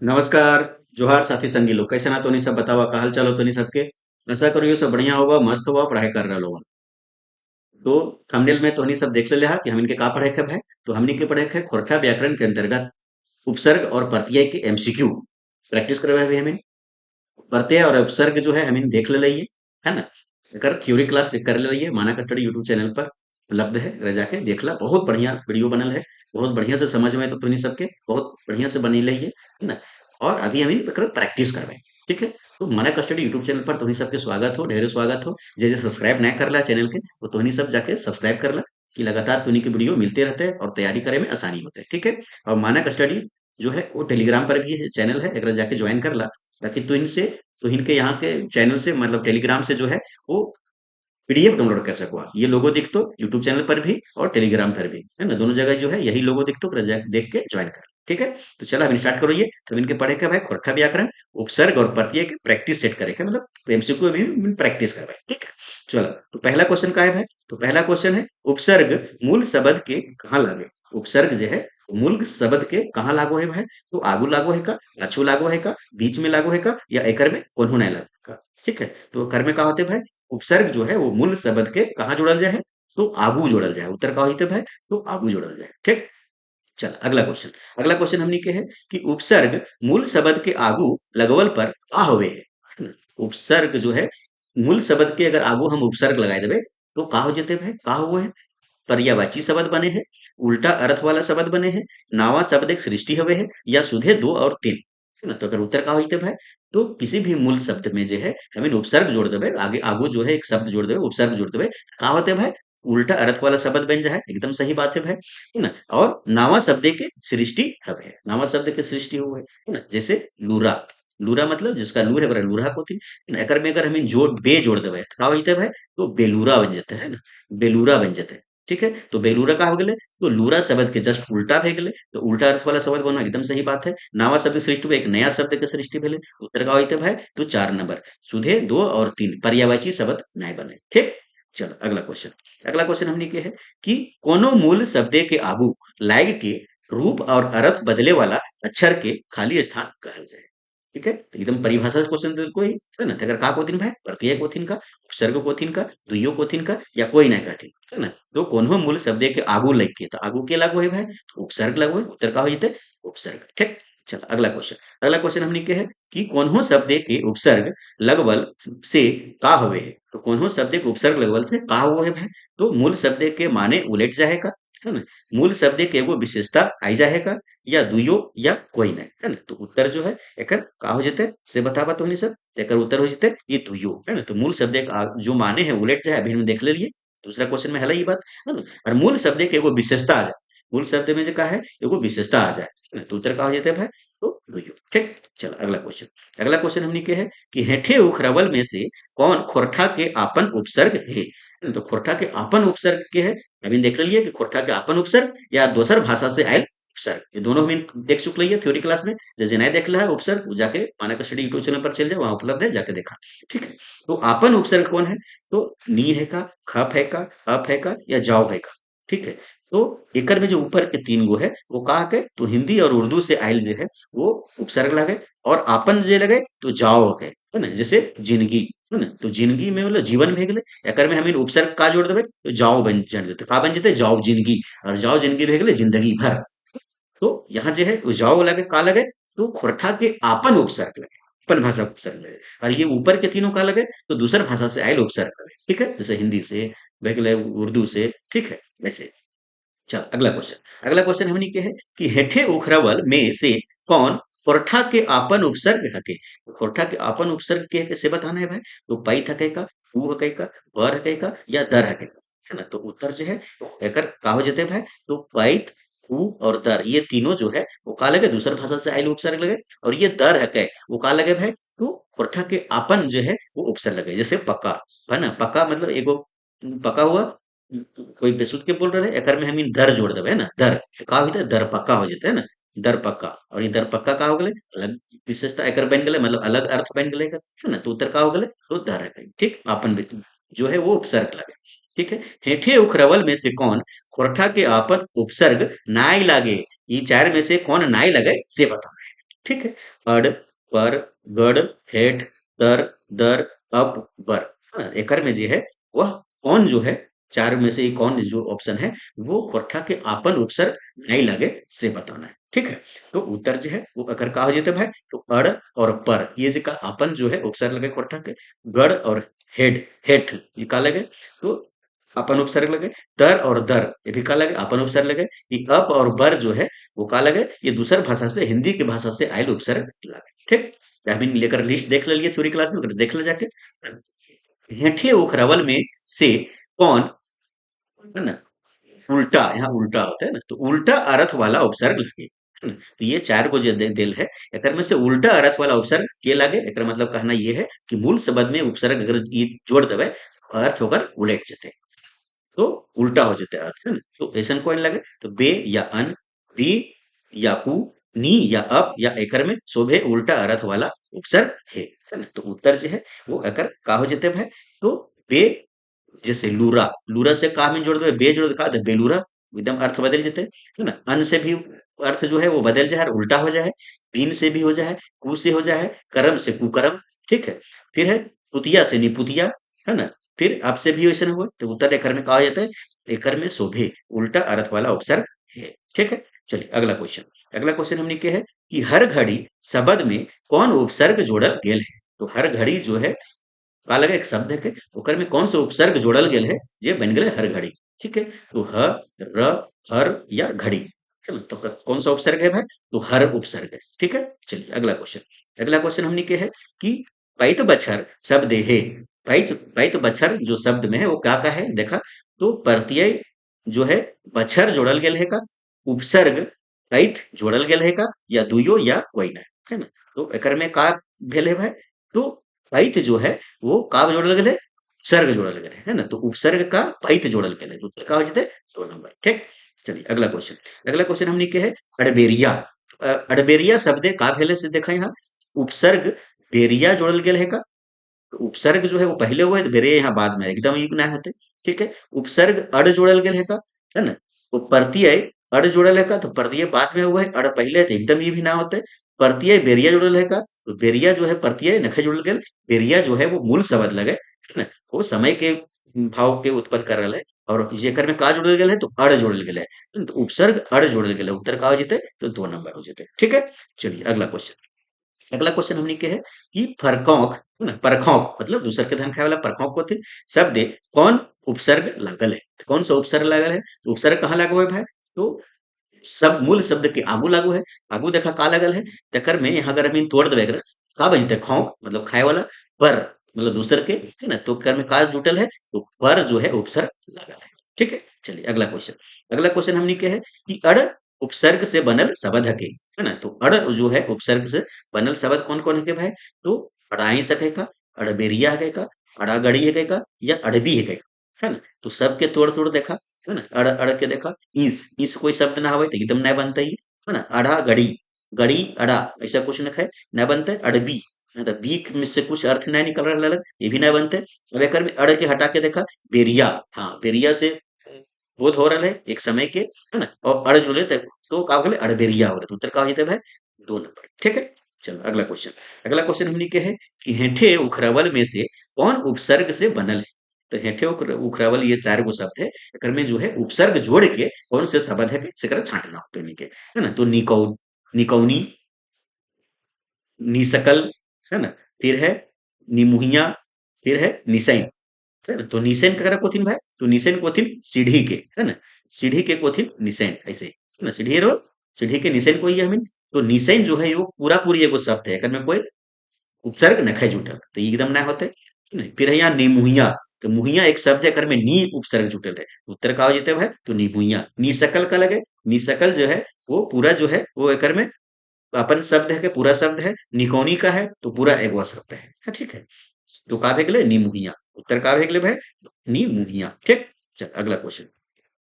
नमस्कार। जोहार साथी संगी लोग, कैसे ना तो नहीं सब बतावा का हाल चाल हो तो नहीं सबके। ऐसा करो ये सब बढ़िया होगा, मस्त होगा, पढ़ाई कर रहा लोग। तो थंबनेल में तो नहीं सब देख ले कि हम इनके का पढ़े है। तो हमने के पढ़े है खोरठा व्याकरण के अंतर्गत उपसर्ग और प्रत्यय के एमसीक्यू प्रैक्टिस करवा है हमें। प्रत्यय और उपसर्ग जो है हमें देख ले लिए, है ना। एकर थ्योरी क्लास चेक कर ले लिए, मानक स्टडी यूट्यूब चैनल पर उपलब्ध है, रह जाके देख ला, बहुत बढ़िया वीडियो बनल है। बहुत बढ़िया से समझ में तो नहीं सबके बहुत बढ़िया से बनी ली है ना। और अभी हम प्रैक्टिस करवाए, ठीक है। तो मानक स्टडी यूट्यूब चैनल पर तुम्हें सबके स्वागत हो, ढेर स्वागत हो। जे जे सब्सक्राइब नहीं कर ला चैनल के वो तुम्हें सब जाके सब्सक्राइब कर ला, कि लगातार तुम्हें के वीडियो मिलते रहते हैं और तैयारी करे में आसानी होते है, ठीक है। और मानक स्टडी जो है वो टेलीग्राम पर भी चैनल है, एक जाके ज्वाइन कर ला, ताकि तो इनके यहाँ के चैनल से मतलब टेलीग्राम से जो है वो पीडीएफ डाउनलोड कर सको आप। ये लोगो दिख तो यूट्यूब चैनल पर भी और टेलीग्राम पर भी, है ना, दोनों जगह जो है यही लोगो दिख तो देख के ज्वाइन कर, ठीक है। तो चला अभी स्टार्ट करो। ये तो इनके पढ़े के भाई खोरठा व्याकरण, उपसर्ग और प्रत्यय के प्रैक्टिस सेट करे के मतलब एमसीक्यू भी प्रैक्टिस कर भाई, ठीक है। चलो, तो पहला क्वेश्चन का है भाई। तो पहला क्वेश्चन है उपसर्ग मूल शब्द के कहाँ लागे। उपसर्ग जो है मूल शब्द के कहाँ लागू है भाई। तो आगू लागू है का, पाछू लागू है का, बीच में लागू है का, या एकर में कोनो नहीं लागू का, ठीक है। तो कर में का होते भाई, उपसर्ग जो है वो मूल शब्द के कहाँ जोड़ल जाए है। तो आगू जोड़ल जाए, उत्तर का होते भाई। तो आगू जोड़ल जाए, ठीक। चल अगला क्वेश्चन। अगला क्वेश्चन हमने के है कि उपसर्ग मूल शब्द के आगू लगवल पर का होवे है। उपसर्ग जो है मूल शब्द के अगर आगू हम उपसर्ग लगाए देवे तो का हो जेते भाई, का हुआ है। पर्यायवाची शब्द बने हैं, उल्टा अर्थ वाला शब्द बने हैं, नावा शब्द एक सृष्टि हवे है, या सुधे दो और तीन, है ना। तो अगर उत्तर का होते भाई, तो किसी भी मूल शब्द में जो है हमें उपसर्ग जोड़ देवे, आगे आगू जो है एक शब्द जोड़ देवे, उपसर्ग जोड़ देवे, का होते भाई, उल्टा अर्थ वाला शब्द बन जाए, एकदम सही बात है भाई, है ना। और नावा शब्द के सृष्टि हवे, नावा शब्द के सृष्टि हुए है ना। जैसे लूरा, लूरा मतलब जिसका लूर है बरा लूरा को थी, एकर में अगर हमें जोड़ बे जोड़ देवे तो का होते भाई, तो बेलूरा बन जाता है ना, बेलूरा बन जाता है, ठीक है। तो बेलूरा का हो गए, तो लूरा शब्द के जस्ट उल्टा भे गए, तो उल्टा अर्थ वाला शब्द बनना एकदम सही बात है। नावा शब्द सृष्टि में एक नया शब्द के सृष्टि भेले, उत्तर का होते भाई, तो 4 नंबर सुधे दो और तीन पर्यायवाची शब्द नहीं बने, ठीक। चलो अगला क्वेश्चन। अगला क्वेश्चन हमने के है कि कोनो मूल शब्द के आगू लाग के रूप और अर्थ बदले वाला अक्षर के खाली स्थान कहल जाए, ठीक है। तो एकदम परिभाषा क्वेश्चन दे कोई, है ना। तो अगर का कोथिन भाई, प्रत्यय कोथिन का, उपसर्ग कोथिन का, दुइयो कोथिन का, या कोई ना कहथिन, है ना। तो कोनो मूल शब्द के आगू लग के, तो आगू के लागू है भाई, तो उपसर्ग लागू है, उत्तर का हो जते उपसर्ग, ठीक। चलो अगला क्वेश्चन। अगला क्वेश्चन हमने के है कि कोनो शब्द के उपसर्ग लगवल से का होवे है। तो कोनो शब्द के उपसर्ग लगवल से का हुआ है भाई, तो मूल शब्द के माने उलट जाएगा, है ना। मूल शब्द के एगो विशेषता आई जाएगा, या दुइयो या कोई नहीं, है ना। तो उत्तर जो है एकर का हो जते से बतावा तो नहीं सब, तो एकर उत्तर हो जते ये दुइयो, है ना। तो मूल शब्द के जो माने हैं उलट जाए, अभी हम देख ले लिए दूसरा क्वेश्चन में है ये बात, है ना। और मूल शब्द के एगो विशेषता आ जाए, मूल शब्द में जो का है एगो विशेषता आ जाए, है ना। तो उत्तर का हो जाते भाई, तो दुइयो, ठीक। चलो अगला क्वेश्चन। अगला क्वेश्चन हमने के है कि हेठे उखरवल में से कौन खोरठा के आपन उपसर्ग है। तो खोरठा के आपन उपसर्ग के है, अभी देख लिए कि खोरठा के आपन उपसर्ग या दोसर भाषा से आयल उपसर्ग, ये दोनों हम देख चुक है थ्योरी क्लास में। जो नहीं देख ला है उपसर्ग, वो जाके मानक स्टडी यूट्यूब चैनल पर चल जाए, वहां उपलब्ध है, जाके देखा, ठीक है। तो आपन उपसर्ग कौन है, तो नी है का, खप है का, अप है का, या जाओ है का, ठीक है। तो एकर में जो ऊपर के 3 गो है वो कहा के, तो हिंदी और उर्दू से आयल जो है वो उपसर्ग लगे, और आपन जे लगे तो जाओ के, है ना। जैसे जिंदगी, है ना, तो जिंदगी में मतलब जीवन भे गेले, एकर में हमें उपसर्ग का जोड़ देवे, तो जाओ बन जेते, का बन जेते जाओ जिंदगी, और जाओ जिंदगी भे गेले जिंदगी भर। तो यहाँ जो है जाओ लगे का लगे, तो खोरठा के आपन उपसर्ग लगे, अपन भाषा उपसर्ग लगे। और ये ऊपर के तीनों का लगे, तो दूसर भाषा से आयल उपसर्ग लगे, ठीक है। जैसे हिंदी से भे उर्दू से, ठीक है, वैसे। चल अगला क्वेश्चन। अगला क्वेश्चन हमनी के है कि हेठे उखरवल में से कौन खोरठा के आपन उपसर्ग हके। तो खोरठा के आपन उपसर्ग के कैसे बताना है भाई, तो पैत हके का, ऊ हके का, बर हके का, या दर हके का, है ना। तो उत्तर जो है एकर का हो जते भाई, तो पैत, ऊ और दर, ये तीनों जो है वो का लगे, दूसर भाषा से आयल उपसर्ग लगे। और ये दर हके वो का लगे भाई, तो खोरठा के आपन जो है वो उपसर्ग लगे। जैसे पक्का, है ना, पक्का मतलब एगो पका हुआ, कोई बेसुध के बोल रहे एकर में हम दर जोड़ देवे, है ना, दर तो का होता है, दर पक्का हो जाता है ना, दर पक्का। और ये दर पक्का का हो गए अलग विशेषता एकर बन गए, मतलब अलग अर्थ बन गए एकर, है ना। तो उत्तर का हो गए, तो दर है, ठीक। आपन जो है वो उपसर्ग लगे, ठीक है। हेठे उखरवल में से कौन खोरठा के आपन उपसर्ग नाई लागे, ये 4 में से कौन नाई लगे से बताओ। ठीक है। अड़, पर, गड़, हेठ, तर, दर, अप, बर। हाँ, एकर में जो है वह कौन जो है चार में से ही कौन जो ऑप्शन है वो कोठा के आपन उपसर्ग नहीं लगे से बताना है। ठीक है। तो उत्तर जो है वो अगर का हो जाते भाई, तो अड़ और पर ये जो का आपन जो है उपसर्ग लगे कोठा के, गड़ और हेड हेठ ये का लगे, तो अपन उपसर्ग लगे, तर और दर ये भी का लगे अपन उपसर्ग लगे, ये अप और बर जो है वो का लगे, ये दूसर भाषा से हिंदी की भाषा से आयल उपसर्ग लगे। ठीक। तो अभी लेकर लिस्ट देख लिए थ्योरी क्लास में, देख ले जाके। हेठे उखरावल में से कौन, है ना, उल्टा, यहाँ उल्टा होता है ना, तो उल्टा अर्थ वाला उपसर्ग लगे, है ना। तो ये चार को जो दिल है एकर में से उल्टा अर्थ वाला उपसर्ग के लगे, एकर मतलब कहना ये है कि मूल शब्द में उपसर्ग अगर ये जोड़ देवे तो अर्थ होकर उलट जते, तो उल्टा हो जाता है अर्थ, है ना। तो ऐसा कोई लगे तो बे या अन, बी या कु, नी या अप या एकर में शोभे उल्टा अर्थ वाला उपसर्ग है ना। तो उत्तर जो है वो एकर का हो जाते है। तो बे, जैसे लूरा, लूरा से का में जोड़ दे, बे जोड़ दे का दे बेलूरा, एकदम अर्थ बदल जाते है ना। अन से भी अर्थ जो है वो बदल जाए, उल्टा हो जाए, बीन से भी हो जाए, कु से हो जाए, करम से कुकरम। ठीक है। फिर है पुतिया से निपुतिया, है ना। फिर आपसे भी वैसे हुआ, तो उत्तर एकर में कहा जाता है, एकर में शोभे उल्टा अर्थ वाला उपसर्ग है। ठीक है। चलिए अगला क्वेश्चन, अगला क्वेश्चन हमने के है कि हर घड़ी शब्द में कौन उपसर्ग जोड़ल गेल है। तो हर घड़ी जो है का लगे एक शब्द है के ओकर में कौन सा उपसर्ग जोड़ल गेल है जे बन गेल हर घड़ी। ठीक है। तो ह, र, हर या घड़ी, है ना। तो कौन सा उपसर्ग है भाई, तो हर उपसर्ग है। ठीक है। चलिए अगला क्वेश्चन, अगला क्वेश्चन हमने के है कि पैत बछर शब्द है, पैत पैत बछर जो शब्द में है वो क्या का है देखा, तो प्रत्यय जो है बछर जोड़ल गेल है का, उपसर्ग पैत जोड़ल गेल है का, या दुयो या वैना, है ना। तो एकर में का भेल है भाई, तो पैत जो है वो का जोड़ल गेल है, उपसर्ग जोड़ल गेल है ना। तो उपसर्ग का पैत जोड़ल गेल है, तो उत्तर का हो जाते 2 नंबर। ठीक। चलिए अगला क्वेश्चन, अगला क्वेश्चन हमने के है अड़बेरिया। अड़बेरिया शब्द का भेले से देखा यहाँ उपसर्ग बेरिया जोड़ल गेल है का, तो उपसर्ग जो है वो पहले हुआ है, तो बेरिया यहाँ बाद में एकदम युग ना होते। ठीक है। उपसर्ग अड़ जोड़ल गेल है का, है ना। तो प्रत्यय अड़ जोड़ल है का, तो प्रत्यय बाद में हुआ है, अड़ पहले है, तो एकदम ये भी ना होते। प्रत्यय बेरिया जोड़ल है का, तो बेरिया जो है प्रत्यय नखे जुड़ल गेल, बेरिया जो है वो मूल शब्द लगे, है ना। वो समय के भाव के उत्पन्न कर रहा है, और जेकर में का जोड़ल गेल है, तो अड़ जोड़ल गेल है, तो उपसर्ग अड़ जोड़ल गेल है, उत्तर का हो जेते, तो 2 नंबर हो जेते। ठीक है। चलिए अगला क्वेश्चन, अगला क्वेश्चन हमने के है कि फरकौक, है ना, परखौक मतलब दूसर के धन खाए वाला परखौक को थे शब्द कौन उपसर्ग लागल है, तो कौन सा उपसर्ग लागल है, तो उपसर्ग कहाँ लागू है भाई, तो सब मूल शब्द के आगू लागू है। आगू देखा का लगल है, तकर में यहाँ अगर हम तोड़ देवे एकरा, का बनते खौक मतलब खाए वाला, पर मतलब दूसर के, है ना। तो कर में का जुटल है, तो पर जो है उपसर्ग लगल है। ठीक है। चलिए अगला क्वेश्चन, अगला क्वेश्चन हमने के है कि अड़ उपसर्ग से बनल शब्द है, है ना। तो अड़ जो है उपसर्ग से बनल शब्द कौन कौन है भाई, तो अड़ाई सके का, अड़बेरिया है का, अड़ागड़ी है का, या अड़बी है का, है ना। तो सबके तोड़ तोड़ देखा, है ना। अड़ अड़ के देखा, ईस ईस कोई शब्द ना होवे तो एकदम ना बनता ही, है ना। अड़ा गड़ी, गड़ी अड़ा ऐसा कुछ न है, ना बनता है। अड़बी मतलब बी में से कुछ अर्थ ना निकल रहा अलग, ये भी ना बनते। अब एक में अड़ के हटा के देखा, बेरिया, हाँ बेरिया से बोध हो रहा है एक समय के, है ना। और अड़ जो लेते तो का बोले अड़बेरिया हो रहा, तो उत्तर का हो जाता है 2 नंबर। ठीक है। चलो अगला क्वेश्चन, अगला क्वेश्चन हमने के है कि हेठे उखरावल में से कौन उपसर्ग से बनल है। तो हेठे उखरावल ये चार गो शब्द है, एकर में जो है उपसर्ग जोड़ के कौन से शब्द है से छांटना होता है, है ना। तो निकौ, निकौनी, निसकल, है ना। फिर है निमुहिया, फिर है निसैन, है ना। तो निसेन ककरा कोथिन भाई, तो निसेन कोथिन सीढ़ी के, है ना। सीढ़ी के कोथिन निसेन ऐसे, है ना। सीढ़ी रो, सीढ़ी के निसेन कोई है हमीन। तो निसेन जो है वो पूरा पूरी एगो शब्द है, एकर में कोई उपसर्ग नखे जुटल, तो ये एकदम ना होते, है ना। फिर है यहाँ निमुहिया, तो मुहिया एक शब्द है, एकर में नी उपसर्ग जुटल है, उत्तर का हो जेते भाई, तो निमुहिया। निसकल का लगे, निसकल जो है वो पूरा जो है वो एकर में अपन शब्द है के पूरा शब्द है, निकोनी का है तो पूरा एगो शब्द है, हाँ, ठीक है। तो का भेगले निमुहिया, उत्तर का भेगले भाई निमुहिया। ठीक। चल अगला क्वेश्चन,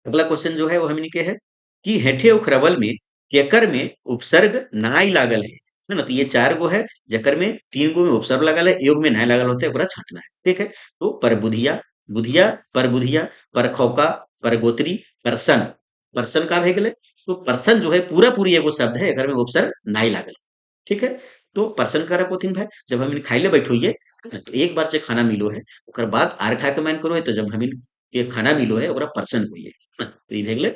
अगला क्वेश्चन जो है वो हमनी के है कि हेठे उखरवल में केकर में उपसर्ग नाई लागल है ना। तो ये चार गो है, जकर में 3 गो में उपसर्ग लागल है, एक में नाई लागल होते है, ओकरा छांटना है। ठीक है। तो परबुधिया, बुधिया, परबुधिया, परखौका, परगोत्री, परसन, परसन का भेगले, तो परसन जो है पूरा पूरी एगो शब्द है, एकर में उपसर्ग नाई लागल है। ठीक है। तो पर्सन का रखोथिन भाई जब हम खाई ले बैठो ये तो एक बार से खाना मिलो है ओकर बाद आर खा के मन करो है तो जब हम ये खाना मिलो है ओकरा पर्सन होइए तो ये भे गेलै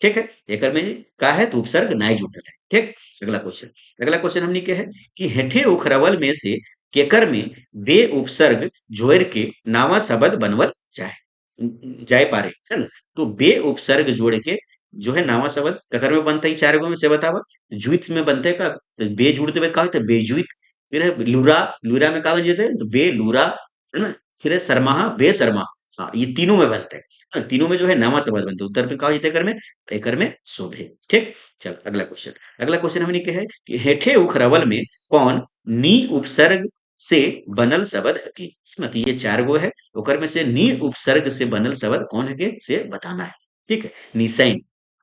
ठीक है। एकर में का है तो उपसर्ग नाई जुटल है ठीक। अगला क्वेश्चन हमनी के है कि हेठे उखरवल में से केकर में बे उपसर्ग जोड़ के नावा शब्द बनवल जाए जाए पारे है ना। तो बे उपसर्ग जोड़ के जो है नावा शब्द ककर में बनता है चार गो में से बतावा। जुइत में बनते का तो बे जुड़ देवे का होता है बेजुइत। फिर है लूरा लूरा में का बन जाते हैं तो बेलूरा है ना। फिर है सरमाहा बेसरमा। हाँ ये तीनों में बनता है हाँ, तीनों में जो है नावा शब्द बनते हैं उत्तर पे का हो जाता है कर में एकर में शोभे ठीक। चल अगला क्वेश्चन हमने के है कि हेठे उखरवल में कौन नी उपसर्ग से बनल शब्द है की मतलब ये चार गो है ओकर में से नी उपसर्ग से बनल शब्द कौन है के से बताना है ठीक है। निसैन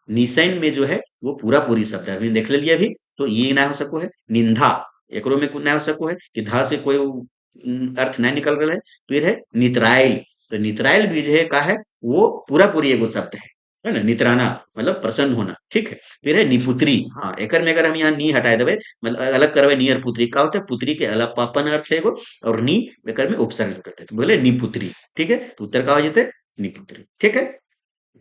निसैन में जो है वो पूरा पूरी शब्द है हमने देख लिया अभी तो ये ना हो सको है निंदा एकरो में कुछ ना हो सको है कि धा से कोई अर्थ नहीं निकल रहा है। फिर है नितराइल तो नितराइल भी जो है का है वो पूरा पूरी एगो शब्द है ना। नितराना मतलब प्रसन्न होना ठीक है। फिर है निपुत्री हाँ एकर में अगर हम यहाँ नी हटाए देवे मतलब अलग करवे नी और पुत्री का होता है पुत्री के अलग पापन अर्थ है एगो और नी एकर में उपसर्ग करते हैं तो बोले निपुत्री ठीक है। तो उत्तर का हो जाते निपुत्री ठीक है।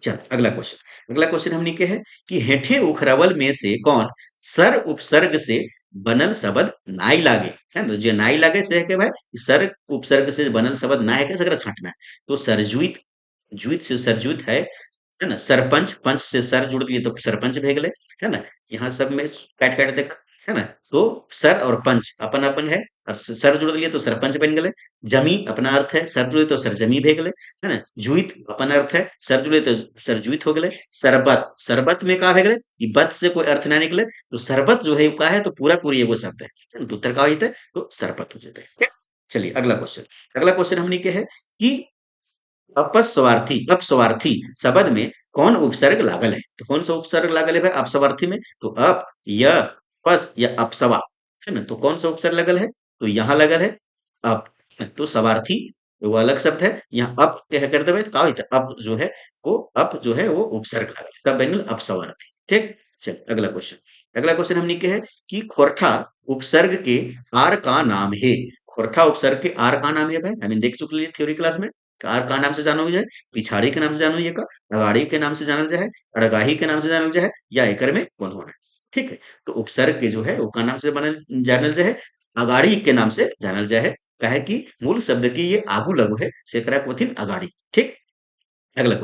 चल अगला क्वेश्चन हमने के है कि हेठे उखरवल में से कौन सर उपसर्ग से बनल शब्द नाई लागे है ना। जो नाई लागे से है के भाई सर उपसर्ग से बनल शब्द ना है के सकरा छांटना है। तो सरजुइत जुइत से सरजुइत है ना। सरपंच पंच से सर जुड़ दिए तो सरपंच भे गेलै है ना। यहाँ सब में काट काट देखा है ना। तो सर और पंच अपन अपन है और सर जुड़ दिए तो सरपंच बन गेलै। जमी अपना अर्थ है सर जुड़े तो सरजमी भे गेलै है ना। जुइत अपन अर्थ है सर जुड़े तो सरजुइत हो गेलै। शरबत शरबत में का भे गेलै ई बत से कोई अर्थ ना निकले तो शरबत जो है वो का है तो पूरा पूरी एगो शब्द है तो उत्तर का हो जेतै तो शरबत हो जेतै ठीक। चलिए अगला क्वेश्चन हमनी के है कि अपस्वार्थी शब्द में कौन उपसर्ग लागल है तो कौन सा उपसर्ग लागल है भाई अपस्वार्थी में तो अप य पस या अपसवा है ना। तो कौन सा उपसर्ग लगल है तो यहाँ लगल है अप तो सवार्थी वो अलग शब्द है यहाँ अप कह कर देवे तो का होता है अप जो है वो अप जो है वो उपसर्ग लागल तब बन गेल अपसवार्थी ठीक। चल अगला क्वेश्चन हमने के है कि खोरठा उपसर्ग के आर का नाम है। खोरठा उपसर्ग के आर का नाम है भाई हमें देख चुके थ्योरी क्लास में कार का नाम से जानो जाए पिछाड़ी के नाम से जानो ये का अगाड़ी के नाम से जानल जाए अड़गाही के नाम से जानल जाए या एकर में कौन होना है ठीक है। तो उपसर्ग के जो है वो का नाम से बनल जानल जाए अगाड़ी के नाम से जानल जाए काहे कि मूल शब्द की ये आगू लघु है से एकरा कोथिन अगाड़ी ठीक। अगला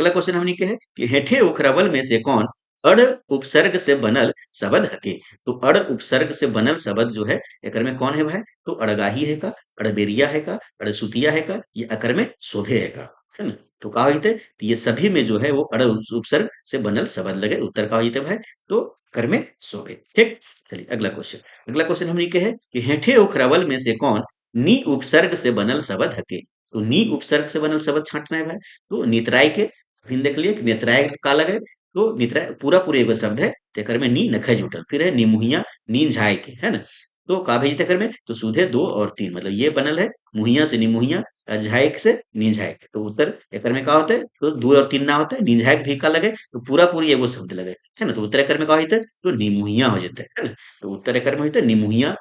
क्वेश्चन हमनी के है कि हेठे उखरवल में से कौन अड़ उपसर्ग से बनल शब्द हके। तो अड़ उपसर्ग से बनल शब्द जो है एकर में कौन है भाई तो अड़गाही है का अड़बेरिया है का अड़सुतिया है का ये अकर में शोभे है का है ना। तो का होते तो ये सभी में जो है वो अड़ उपसर्ग से बनल शब्द लगे उत्तर का होते भाई तो कर में शोभे ठीक। चलिए अगला क्वेश्चन हमनी के है कि हेठे उखरवल में से कौन नी उपसर्ग से बनल शब्द हके। तो नी उपसर्ग से बनल शब्द छांटना है भाई तो नितराय के फिर देख लिए कि नितराय का लगे तो नितराय पूरा पूरे एगो शब्द है तेकर में नी नखे जुटल फिर है निमुहिया नीन झाय के है ना। तो का भेजी तेकर में तो सूधे दो और तीन मतलब ये बनल है मुहिया से निमुहिया और झायक से निझायक तो उत्तर एकर में का होता है तो दो और तीन ना होता है निझायक भी का लगे तो पूरा पूरी एगो शब्द लगे है ना। तो उत्तर एकर में का होता है तो निमुहिया हो जाता है ना। तो उत्तर एकर में होता है निमुहिया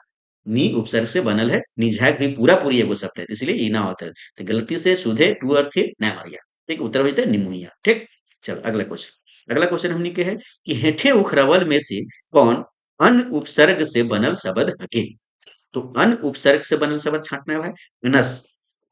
नी उपसर्ग से बनल है निझायक भी पूरा पूरी एगो शब्द है इसलिए ई ना होता है तो गलती से सुधे टू और थ्री ना मारिया ठीक उत्तर होता है निमुहिया ठीक। चल अगला क्वेश्चन हमनी के है कि हेठे उखरवल में से कौन अन उपसर्ग से बनल शब्द हके। तो अन उपसर्ग से बनल शब्द छांटना है भाई अनस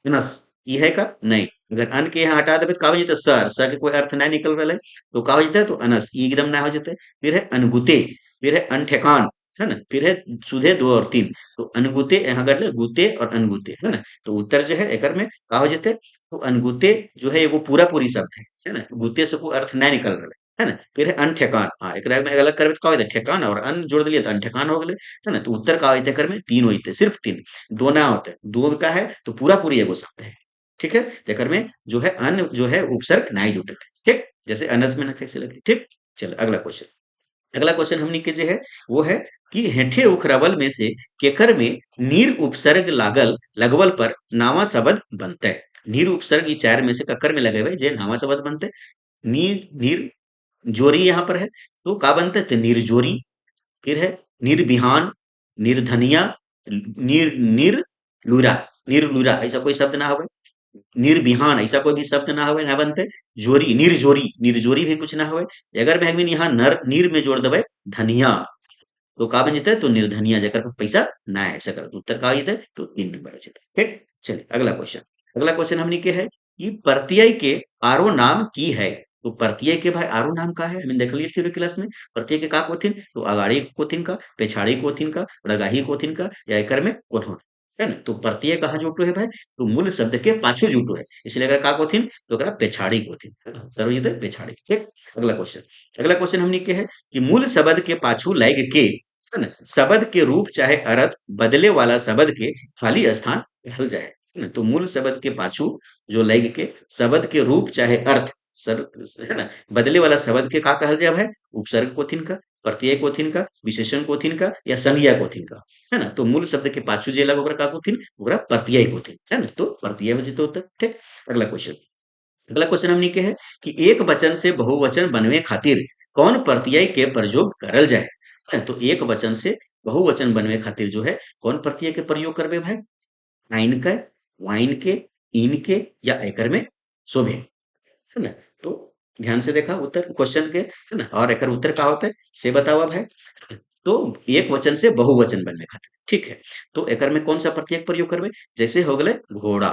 अनस ये है का नहीं अगर अन के यहाँ हटा देवे तो का हो जाता सर के कोई अर्थ नहीं निकल रहा है तो का हो जाता है तो अनस ये एकदम ना हो जाता है। फिर है अनगुते फिर है अनठेकान है ना। फिर है सुधे दो और तीन तो अनगुते यहाँ कर ले गुते और अनगुते है ना। तो उत्तर जो है एकर में का हो जाते तो अनगुते जो है वो पूरा पूरी शब्द है ना। गुते से कोई अर्थ नहीं निकल रहा है ना। फिर है अनठेकान हाँ एकरा में अलग करबे तो का होता ठेकान और अन जोड़ दिलिए तो अनठेकान हो गेले है ना। तो उत्तर का होते एकर में तीन होते सिर्फ तीन दो ना होते दो का है तो पूरा पूरी एगो शब्द है ठीक है। तो एकर में जो है अन जो है उपसर्ग नाई जुटल है ठीक जैसे अनस में नखे से लगे ठीक। चल अगला क्वेश्चन हमनी के जे है वो है कि हेठे उखरवल में से केकर में नीर उपसर्ग लागल लगवल पर नावा शब्द बनते नीर उपसर्ग ई चार में से ककर में लगे हुए जे नावा शब्द बनते नीर नीर जोरी यहाँ पर है तो का बनता है तो निर्जोरी। फिर है निर्बिहान निर्धनिया, निर्लुरा, निर्लुरा ऐसा कोई शब्द ना होवे, निर्बिहान ऐसा कोई भी शब्द ना होवे, ना बनते। जोरी, निर्जोरी, निर्जोरी भी कुछ ना होवे। अगर मैं यहाँ नर नीर में जोड़ देवे धनिया, तो का बन जते, तो निर्धनिया, जकर पे पैसा ना है, ऐसा कर तो उत्तर का हो जते, तो 3 नंबर हो जते। ठीक, चलिए अगला क्वेश्चन। अगला क्वेश्चन हमनी के है कि प्रत्यय के आरो नाम की है। तो प्रत्यय के भाई आरो नाम का है, हमने देख लिया थ्योरी क्लास में। प्रत्यय के का कोथिन, तो अगाड़ी कोथिन का, पेछाड़ी कोथिन का, रगाही कोथिन का, या एकर में कोठों, है ना। तो प्रत्यय कहाँ जुटो है भाई, तो मूल शब्द के पाछू जुटो है, इसलिए अगर का कोथिन, तो अगर पेछाड़ी कोथिन, है ना, तो ये तो पेछाड़ी। ठीक, अगला क्वेश्चन। अगला क्वेश्चन हमनी के है कि मूल शब्द के पाछू लग के, है ना, शब्द के रूप चाहे अर्थ बदले वाला शब्द के खाली स्थान कहल जाए, है ना। तो मूल शब्द के पाछू जो लग के शब्द के रूप चाहे अर्थ सर, है ना, बदले वाला शब्द के का कहल जाए है, उपसर्ग कोथिन का, प्रत्यय कोथिन का, विशेषण कोथिन का, या संज्ञा कोथिन का, है ना। तो मूल शब्द के पाछू जे लग ओकरा का कोथिन, ओकरा प्रत्यय कोथिन, है ना। तो प्रत्यय हो जितो उत्तर। ठीक, अगला क्वेश्चन। अगला क्वेश्चन हमनी के है कि एक वचन से बहुवचन बनवे खातिर कौन प्रत्यय के प्रयोग करल जाए, है? तो एक वचन से बहुवचन बनवे खातिर जो है कौन प्रत्यय के प्रयोग करबे भाई, आइन के, वाइन के, इन के, या एकर में शोभे, है ना। तो ध्यान से देखा उत्तर क्वेश्चन के, है ना, और एकर उत्तर का होता है से बतावा भाई। तो एक वचन से बहुवचन बनने खातिर, ठीक है। तो एकर में कौन सा प्रत्यय प्रयोग करबे, जैसे हो गए घोड़ा,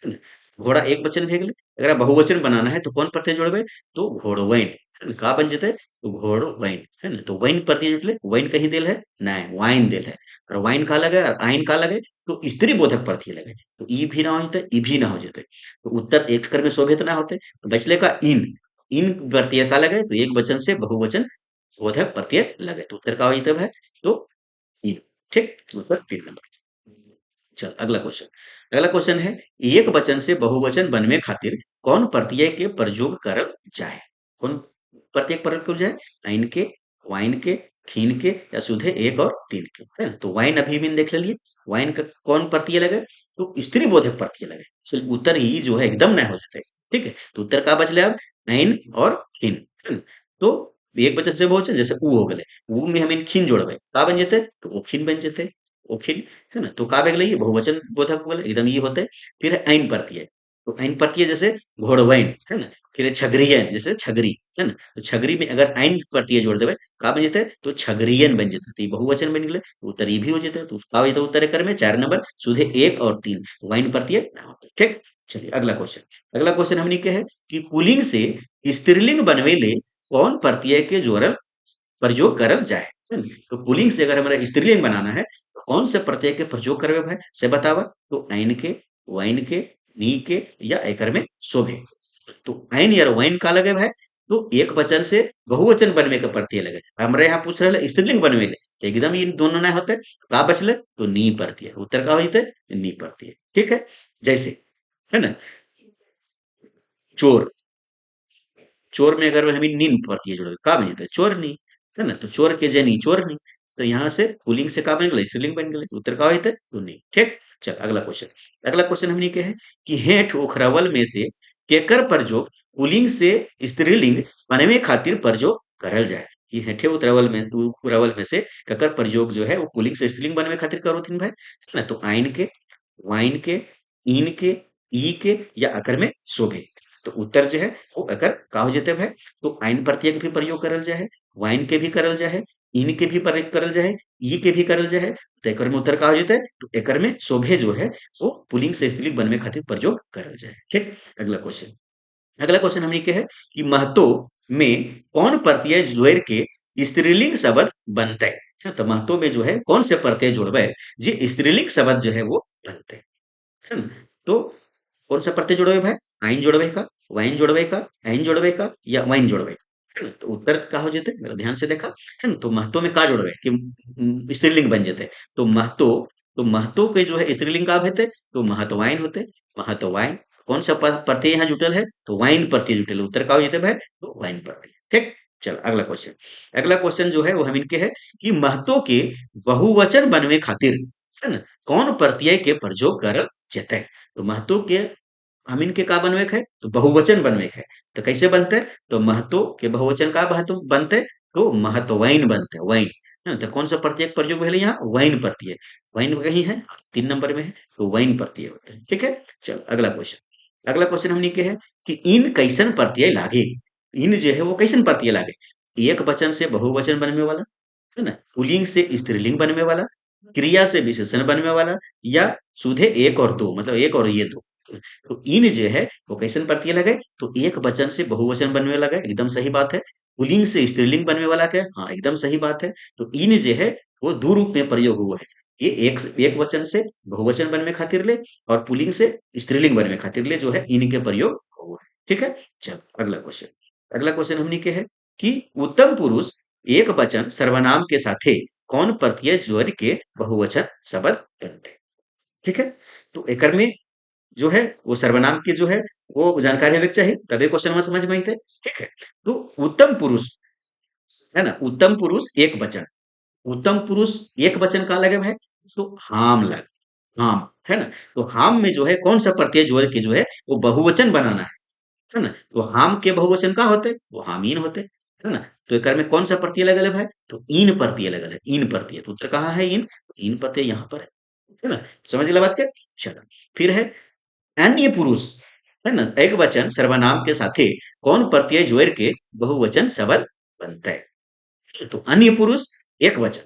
है ना। घोड़ा एक वचन भे गेलै, अगर बहुवचन बनाना है तो कौन प्रत्यय जोड़बे, तो घोड़वैन, है ना। का बन जेते, तो घोड़वैन, है ना। तो वैन प्रत्यय जुटले, वैन कहीं देल है, नहीं वाइन देल है। और वाइन का लगे और आइन का लगे, तो स्त्री बोधक प्रत्यय लगे, तो ई भी ना हो जते, ई भी ना हो जते। तो उत्तर एक कर में शोभित ना होते, तो बचले का इन, इन प्रत्यय का लगे, तो एक वचन से बहुवचन बोधक प्रत्यय लगे, तो उत्तर का हो जते है, तो ये। ठीक, उत्तर 3 नंबर। चल अगला क्वेश्चन। अगला क्वेश्चन है एक वचन से बहुवचन बनने खातिर कौन प्रत्यय के प्रयोग करल जाए, कौन प्रत्यय प्रयोग करल जाए, आइन के, वाइन के, खीन के, या सुधे एक और तीन के, है ना। तो वाइन अभी भी देख लिए, वाइन का कौन प्रत्यय लगे, तो स्त्री बोधक प्रत्यय लगे, इसलिए उत्तर ही जो है एकदम न हो जाते। ठीक है, तो उत्तर का बचले अब आइन और खीन, है ना। तो एक वचन से बहुवचन जैसे ऊ हो गए, ऊ में हम खीन जोड़बे, का बन जेते, तो ओखिन बन जेते, ओखिन, है ना। तो का बेग लई बहुवचन बोधक बोले एकदम ये होते। फिर ऐन प्रत्यय, तो ऐन प्रत्यय जैसे घोड़वैन, है ना। फिर छगरियन जैसे छगरी, है ना। तो छगरी में अगर ऐन प्रत्यय जोड़ देवे, का बन जेते, तो छगरियन बन जेते, तो ये बहुवचन बन गए, तो उत्तर ये भी हो जेते। तो का हो जेते उत्तर एकर में 4 नंबर, सुधे 1 और 3 वाइन प्रत्यय ना होते। ठीक, चलिए अगला क्वेश्चन। अगला क्वेश्चन हमने के है कि पुल्लिंग से स्त्रीलिंग बनवे ले कौन प्रत्यय के जोड़ल प्रयोग करल जाए, है ना? तो पुल्लिंग से अगर हमारा स्त्रीलिंग बनाना है, तो कौन से प्रत्यय के प्रयोग करबे भाई से बतावा, तो ऐन के, वाइन के, नी के, या एकर में शोभे। तो ऐन या वाइन का लगे भाई, तो एक वचन से बहुवचन बनवे के प्रत्यय लगे। हमरे यहाँ पूछ रहे स्त्रीलिंग बनवे ले, तो एकदम ये दोनों ना होते, का बचले, तो नी प्रत्यय, उत्तर का हो जते, नी प्रत्यय। ठीक है, जैसे, है ना, चोर, चोर में अगर हमें नीन प्रत्यय जोड़े, का बन जाता है चोरनी, है ना। तो चोर के जनी चोरनी, तो यहाँ से पुलिंग से का बन गए, स्त्रीलिंग बन गए, उत्तर का होते तो नहीं। ठीक, चल अगला क्वेश्चन। अगला क्वेश्चन हमने के है कि हेठ उखरावल में से केकर प्रयोग पुलिंग से स्त्रीलिंग बनवे खातिर प्रयोग करल जाए। ये हेठे उखरावल में से केकर प्रयोग जो है वो पुलिंग से स्त्रीलिंग बनवे खातिर करो थीन भाई, है ना। तो आइन के, वाइन के, इन के, ई के, या अकर में शोभे। तो उत्तर जो है वो अगर का हो जेते भाई, तो आइन प्रत्यय के भी प्रयोग करल जाए, वाइन के भी करल जाए, इन के भी प्रयोग करल जाए, ई के भी करल जाए, तो एकर में उत्तर का हो जेते, तो एकर में शोभे जो है वो पुल्लिंग से स्त्रीलिंग बनवे खातिर प्रयोग करल जाए। ठीक, अगला क्वेश्चन। अगला क्वेश्चन हमने के है कि महतो में कौन प्रत्यय जोड़ के स्त्रीलिंग शब्द बनते है। तो महतो में जो है कौन से प्रत्यय जोड़बे जे स्त्रीलिंग शब्द जो है वो बनते, है ना। तो कौन सा प्रत्यय जोड़बे भाई, आइन जोड़बे का, वाइन जोड़बे का, ऐन जोड़बे का, या वाइन जोड़बे का, है ना। तो उत्तर का हो जेते, मेरा ध्यान से देखा, है ना। तो महतो में का जोड़बे कि स्त्रीलिंग बन जेते, तो महतो, तो महतो के जो है स्त्रीलिंग का हेते, तो महतवाइन होते, महतवाइन। कौन सा प्रत्यय यहाँ जुटल है, तो वाइन प्रत्यय जुटल है, उत्तर का हो जेते भाई, तो वाइन प्रत्यय। ठीक, चल अगला क्वेश्चन। अगला क्वेश्चन जो है वो हम इनके है कि महतो के बहुवचन बनवे खातिर, है ना, कौन प्रत्यय के प्रयोग करल जेते। तो महतो के हम इनके का बनवे है, तो बहुवचन बनवे है, तो कैसे बनते, तो महतो के बहुवचन का महतो बनते, तो महतवैन बनते, वैन, है ना? तो कौन सा प्रत्यय प्रयोग है यहाँ? वैन प्रत्यय। वैन कहीं है? 3 नंबर में है, तो वैन प्रत्यय होता है। ठीक है, चल अगला क्वेश्चन। अगला क्वेश्चन हमने के है कि इन कैसन प्रत्यय लागे। इन जो है वो कैसन प्रत्यय लागे? एक वचन से बहुवचन बनने वाला, है ना? पुल्लिंग से स्त्रीलिंग बनने वाला, क्रिया से विशेषण बनने वाला, या सीधे एक और दो, मतलब एक और ये दो। तो इन जो है वो कैसन प्रत्यय लगे? तो एक वचन से बहुवचन बनने लगा, एकदम सही बात है। पुल्लिंग से स्त्रीलिंग बनने वाला क्या? हाँ, एकदम सही बात है। तो इन जो है वो दो रूप में प्रयोग हुआ है। ये एक वचन से बहुवचन बनने खातिर ले, और पुल्लिंग से स्त्रीलिंग बनने खातिर ले जो है इनके प्रयोग हुआ है। ठीक है, चल अगला क्वेश्चन। अगला क्वेश्चन हमने के है कि उत्तम पुरुष एक वचन सर्वनाम के साथे कौन प्रत्यय जोड़ के बहुवचन शब्द बनते? ठीक है, तो एकर में जो है वो सर्वनाम की जो है वो जानकारी हमें चाहिए, तभी क्वेश्चन में समझ में आई थे। ठीक है, तो उत्तम पुरुष, है ना? उत्तम पुरुष एक वचन, उत्तम पुरुष एक वचन का लगे भाई? तो हाम लगे, हाम, है ना? तो हाम में जो है कौन सा प्रत्यय जोड़ के जो है वो बहुवचन बनाना है ना? तो हाम के बहुवचन का होते? वो हामीन होते, है ना? तो एकर में कौन सा प्रत्यय लगल है भाई? तो इन प्रत्यय लगल है, इन प्रत्यय। तो उत्तर कहाँ है? इन प्रत्यय यहाँ पर है ना? समझ गया बात क्या? चलो, फिर है अन्य पुरुष, है ना? एक वचन सर्वनाम के साथे कौन प्रत्यय जोड़ के बहुवचन शब्द बनता है? तो अन्य पुरुष एक वचन,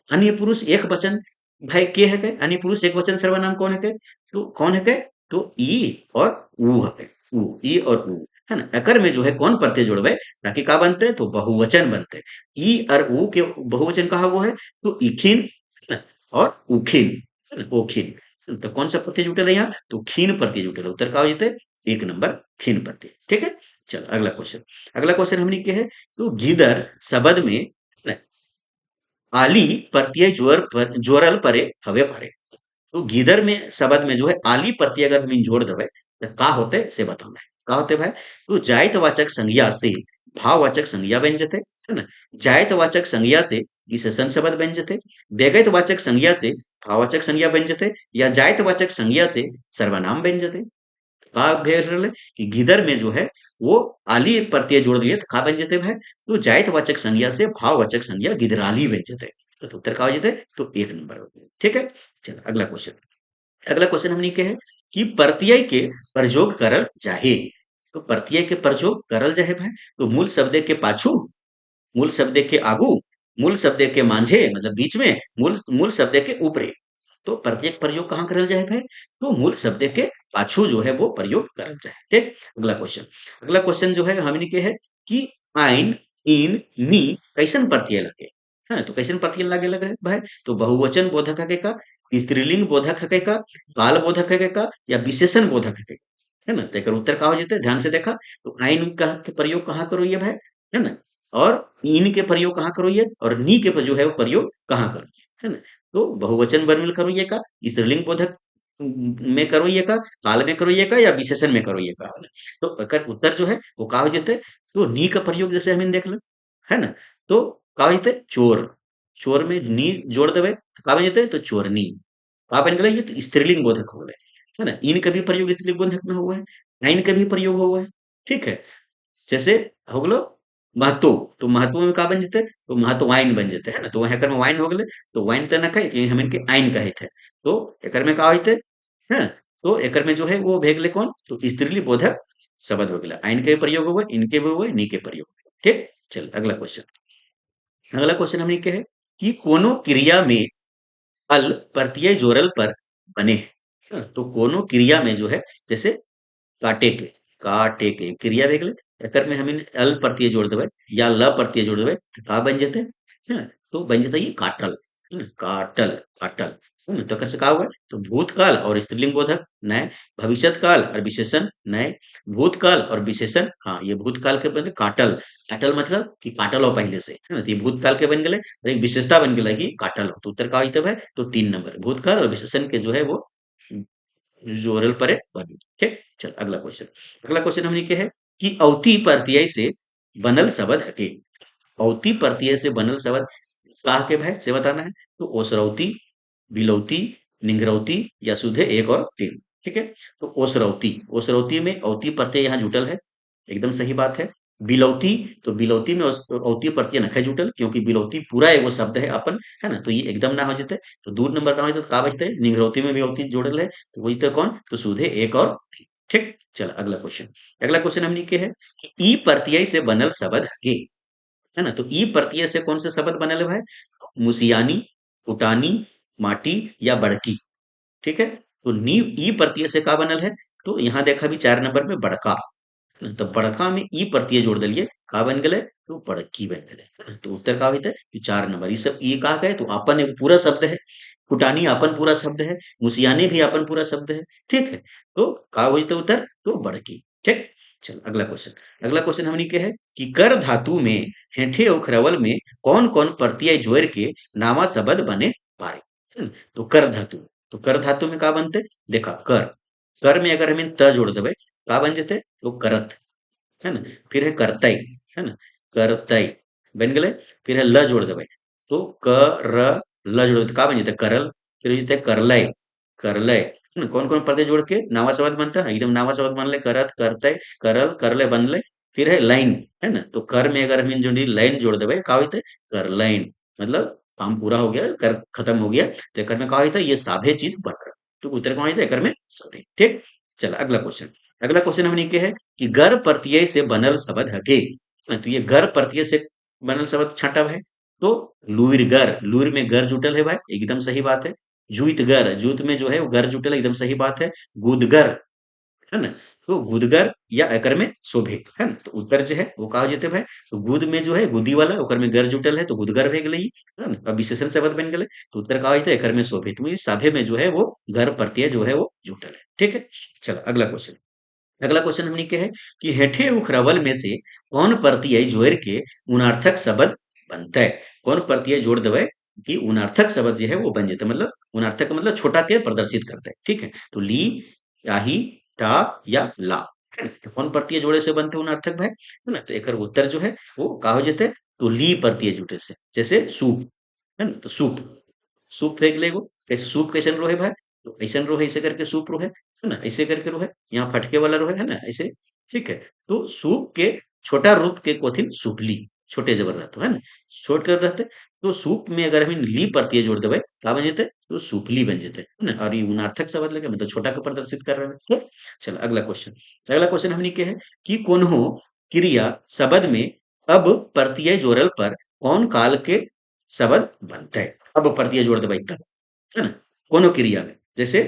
अन्य पुरुष एक वचन भाई के है के? अन्य पुरुष एक वचन सर्वनाम कौन है के? तो कौन है के? तो ई और ऊ है के, ऊ, ई और ऊ, है ना? अकर में जो है कौन प्रत्यय जोड़वे ताकि का बनते? तो बहुवचन बनते। ई और ऊ के बहुवचन कहा वो है? तो इखिन, है ना? और उखिन, है ना? ओखिन। तो कौन सा प्रत्यय जुटल है यहाँ? तो खीन प्रत्यय जुटल है। उत्तर का हो जाते? 1 नंबर खीन प्रत्यय। ठीक है, चल अगला क्वेश्चन। अगला क्वेश्चन हमने के है तो गिदर शब्द में आली प्रत्यय जोरल परे हवे पारे। तो गिदर में शब्द में जो है आली प्रत्यय अगर हम जोड़ देवे तो का होते से बताना है। का होते भाई? तो जायतवाचक संज्ञा से भाववाचक संज्ञा बन जाते, है ना? जायतवाचक संज्ञा से विशेषण शब्द बन जाते, व्यगतवाचक संज्ञा से भाववाचक संज्ञा बन जाते, या जायतवाचक संज्ञा से सर्वनाम बन जाते। का भेल रहले कि गिदर में जो है वो आली प्रत्यय जोड़ दिए तो का बन जाते भाई? तो जायतवाचक संज्ञा से भाववाचक संज्ञा गिदराली बन जाते। तो उत्तर का हो जाते? तो 1 नंबर हो गया। ठीक है, चल अगला क्वेश्चन। अगला क्वेश्चन हमने के है कि प्रत्यय के प्रयोग करल जाहे। तो प्रत्यय के प्रयोग करल जाहे भाई? तो मूल शब्द के पाछू, मूल शब्द के आगू, मूल शब्द के मांझे मतलब बीच में, मूल मूल शब्द के ऊपरे। तो प्रत्येक प्रयोग कहाँ करल जाए भाई? तो मूल शब्द के पाछू जो है वो प्रयोग करल जाए। ठीक, अगला क्वेश्चन। अगला क्वेश्चन जो है हमने के है कि आइन, इन, नी कैसन प्रत्यय लगे? है तो कैसन प्रत्यय लागे लगे भाई? तो बहुवचन बोधक है का, स्त्रीलिंग बोधक है का, काल बोधक है का, या विशेषण बोधक है ना? तो एकर उत्तर का हो जाते? ध्यान से देखा तो आइन का के प्रयोग कहाँ करो ये भाई? है ना? और इन के प्रयोग कहाँ करो ये? और नी के जो है वो प्रयोग कहाँ करो? है ना? तो बहुवचन वर्णन करो ये का, स्त्रीलिंग बोधक में करो ये का, काल में करो ये का, या विशेषण में करो ये का। तो अगर उत्तर जो है वो का हो जाते? तो नी का प्रयोग जैसे हम देख लो, है ना? तो का हो जाते? चोर, चोर में नी जोड़ देवे तो का बन जाते? तो चोरनी। का बन गए? ये तो स्त्रीलिंग बोधक हो गए, है ना? इन का भी प्रयोग स्त्रीलिंग बोधक में हुआ है, आइन का भी प्रयोग हुआ है। ठीक है, जैसे हो गलो महतो, तो महतो में का बन जते? तो महतो वाइन बन जते, है ना? तो वहाँ एकर में वाइन हो गले, तो वाइन तो ना कहे कि हम इनके आइन कहे थे। तो एकर में का होते हैं? तो एकर में जो है वो भेगले कौन? तो स्त्रीली बोधक शब्द हो गया। आइन के भी प्रयोग हुए, इनके भी हुए, नी के प्रयोग हुए। ठीक, चल अगला क्वेश्चन। अगला क्वेश्चन हमने क्या है कि कोनो क्रिया में अल प्रत्यय जोड़ल पर बने। हाँ, तो कोनो क्रिया में जो है जैसे काटे के, काटे के क्रिया देख ले, एकर में हमें अल प्रत्यय जोड़ देवे या ल प्रत्यय जोड़ देवे तो का बन जाते हैं? तो बन जाता है ये काटल, है ना? काटल, काटल, है ना? तो कैसे का हुआ? तो भूतकाल और स्त्रीलिंग बोधक नए, भविष्यत काल और विशेषण नए, भूतकाल और विशेषण, हाँ ये भूतकाल के बन गए काटल। काटल मतलब कि काटल हो पहले से, है ना? तो ये भूतकाल के बन गए और एक विशेषता बन गई कि काटल हो। तो उत्तर का होता है? तो 3 नंबर भूतकाल और विशेषण के जो है वो जोरल परे बनी। ठीक, चल अगला क्वेश्चन। अगला क्वेश्चन हमने क्या है कि अवती प्रत्यय से बनल शब्द हटे। अवती प्रत्यय से बनल शब्द का के भाई से बताना है। तो ओसरौती, बिलौती, निंगरौती, या सुधे एक और तीन। ठीक है, तो ओसरौती, ओसरौती में अवती प्रत्यय यहाँ जुटल है, एकदम सही बात है। बिलौती, तो बिलौती में औती प्रत्यय नखे जुटल, क्योंकि बिलौती पूरा एगो शब्द है अपन, है ना, तो ये एकदम ना हो जेते। तो दू नंबर ना हो तो का बचते, निंगरौती में भी औती जोड़ल है, तो वही तो कौन, तो सूधे एक और तीन। ठीक, चल अगला क्वेश्चन। अगला क्वेश्चन हमनी के है कि ई प्रत्यय से बनल शब्द हगे, है ना, तो ई प्रत्यय से कौन से शब्द बनल है भाई, मुसियानी, उटानी, माटी या बड़की। ठीक है, तो नी ई प्रत्यय से का बनल है, तो यहाँ देखा भी 4 नंबर में बड़का, तो बड़का में ई प्रत्यय जोड़ दिलिए, का बन गए, तो बड़की बन गए। तो उत्तर का होता है 4 नंबर। ये सब ये कहा गए तो अपन एक पूरा शब्द है, कुटानी अपन पूरा शब्द है, मुसियानी भी अपन पूरा शब्द है। ठीक है, तो का होता उत्तर, तो बड़की। ठीक, चल अगला क्वेश्चन। अगला क्वेश्चन हमनी के है कि कर धातु में हेठे और खरवल में कौन कौन प्रत्यय जोड़ के नावा शब्द बने पाए। तो कर धातु, तो कर धातु में का बनते, देखा कर, कर में अगर हम त जोड़ देवे का बन जेते, तो करत, है ना। फिर है करतई, है ना, करतई बन गए। फिर है ल जोड़ देवे, तो कर ल जोड़ देते का बन जेते, करल। फिर हो जेते करलय, करलय, है ना। कौन कौन प्रत्यय जोड़ के नावा शब्द बनता है, एकदम नावा शब्द बनले, करत, करतय, करल, करले बनले। फिर है लाइन, है ना, तो कर में अगर हम जो लाइन जोड़ देवे का होते, कर लाइन, मतलब काम पूरा हो गया, कर खत्म हो गया, तो एक में का होता है, ये साभे चीज बन रहा। तो उत्तर कौन होता है, एक में साभे। ठीक, चल अगला क्वेश्चन। अगला क्वेश्चन हमने के है कि गर प्रत्यय से बनल शब्द हटे, तो ये गर प्रत्यय से बनल शब्द छाटब है, तो लुईर गर, लुईर में गर जुटल है भाई, एकदम सही बात है। जूत गर, जूत में जो है वो गर जुटल है, एकदम सही बात है। गुदगर, है ना, तो गुदगर या एकर में शोभित, है ना, तो उत्तर जो है वो कहा जेते भाई, तो गुद में जो है गुदी वाला ओकर में गर जुटल है, तो गुदगर भे गेलै, है ना, अब विशेषण शब्द बन गेलै, तो उत्तर कहा जेते एकर में शोभित, में साभे में जो है वो घर प्रत्यय जो है वो जुटल है। ठीक है, चलो अगला क्वेश्चन। अगला क्वेश्चन हमने के है कि हेठे उखरवल में से कौन प्रत्यय जोड़ के उनार्थक शब्द बनता है। कौन प्रत्यय जोड़ देवे कि उनार्थक शब्द जो है वो बन जाता है, मतलब उनार्थक का मतलब छोटा के प्रदर्शित करता है। ठीक है, तो ली, याही, टा या ला, है ना? तो कौन प्रत्यय जोड़े से बनते हैं उनार्थक भाई, है ना, तो एक उत्तर जो है वो का हो जाते हैं, तो ली प्रत्यय जुटे से, जैसे सूप, है ना, तो सूप, सूप फेंक लेगो, कैसे सूप कैसन रोहे भाई, तो ऐसन रोहे, ऐसे करके सूप रोहे, है ना, ऐसे करके रोहे, यहाँ फटके वाला रोहे, है ना, ऐसे। ठीक है, तो सूप के छोटा रूप के कोथिन सुपली, छोटे जबर रहते है ना, छोट कर रहते, तो सूप में अगर हम ली प्रत्यय जोड़ देवे का बन जेते, तो सुपली बन जेते, है ना, और ये उनार्थक शब्द लगे, मतलब छोटा को प्रदर्शित कर रहे हैं। ठीक? चलो अगला क्वेश्चन। अगला क्वेश्चन हमने के है कि कोन्हो क्रिया शब्द में अब प्रत्यय जोड़ल पर कौन काल के शब्द बनते हैं। अब प्रत्यय जोड़ देवे तब, है ना, कोनो क्रिया में, जैसे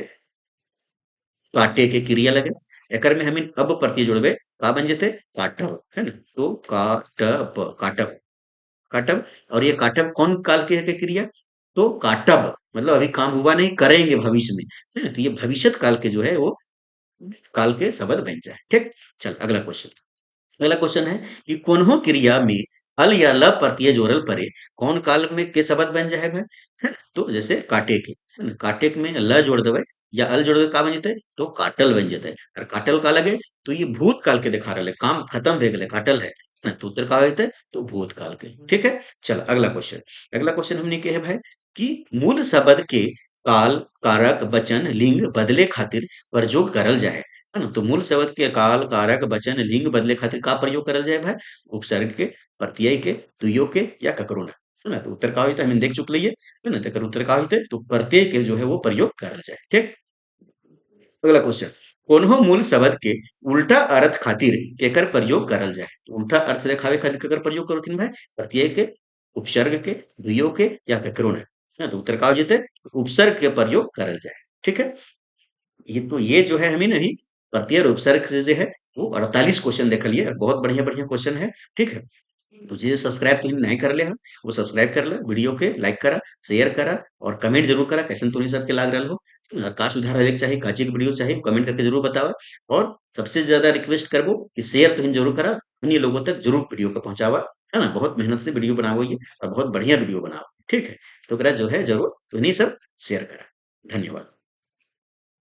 काटे के क्रिया लगे, एकर में हम अब प्रत्यय जोड़बे का बन जेते, काटब, है ना, तो काटब, काटब, काटब। और ये काटब कौन काल के है के क्रिया, तो काटब मतलब अभी काम हुआ नहीं, करेंगे भविष्य में, है ना, तो ये भविष्य काल के जो है वो काल के शब्द बन जाए। ठीक, चल अगला क्वेश्चन। अगला क्वेश्चन है कि कोन्हो क्रिया में अल या ल प्रत्यय जोड़ल परे कौन काल में के शब्द बन जाए है, तो जैसे काटे के, है ना, काटे के में ल जोड़ देवे या अल जोड़ देवे का बन जते, तो काटल बन जते। और काटल का लगे, तो ये भूत काल के दिखा रहे, काम खत्म हो गए, काटल है ना, तो उत्तर का होते, तो भूत काल के। ठीक है, चल अगला क्वेश्चन। अगला क्वेश्चन हमने के है भाई कि मूल शब्द के काल, कारक, वचन, लिंग बदले खातिर प्रयोग करल जाए, है ना, तो मूल शब्द के काल, कारक, वचन, लिंग बदले खातिर का प्रयोग करल जाए भाई, उपसर्ग के, प्रत्यय के, तुइयो के या ककरो ना, है ना, तो उत्तर का होता है हम देख चुक लिए, है ना, तो उत्तर का होता है, तो प्रत्यय के जो है वो प्रयोग करल जाए। ठीक, अगला क्वेश्चन। कोन्हो मूल शब्द के उल्टा अर्थ खातिर केकर प्रयोग करल जाए, तो उल्टा अर्थ दिखावे खातिर केकर प्रयोग करथिन भाई, प्रत्यय के, उपसर्ग के, तुइयो के या ककरो ना, है ना, तो उत्तर का हो जेते, उपसर्ग के प्रयोग करल जाए। ठीक है, ये तो ये जो है हमें नहीं, प्रत्यय और उपसर्ग से जो है वो 48 क्वेश्चन देख लिए, बहुत बढ़िया बढ़िया क्वेश्चन है। ठीक है, तो जे सब्सक्राइब तुम नहीं कर ले है, वो सब्सक्राइब कर ले, वीडियो के लाइक करा, शेयर करा और कमेंट जरूर करा कैसे तुम सबके लाग रहा हो, और का सुधार है चाहिए, का चीज वीडियो चाहिए, कमेंट करके जरूर बतावा। और सबसे ज्यादा रिक्वेस्ट करबो कि शेयर तुम जरूर करा, अन्य लोगों तक जरूर वीडियो को पहुंचावा, है ना, बहुत मेहनत से वीडियो बनाओ ये, और बहुत बढ़िया वीडियो बनाओ। ठीक है, तो जो है जरूर तुम सब शेयर करा। धन्यवाद।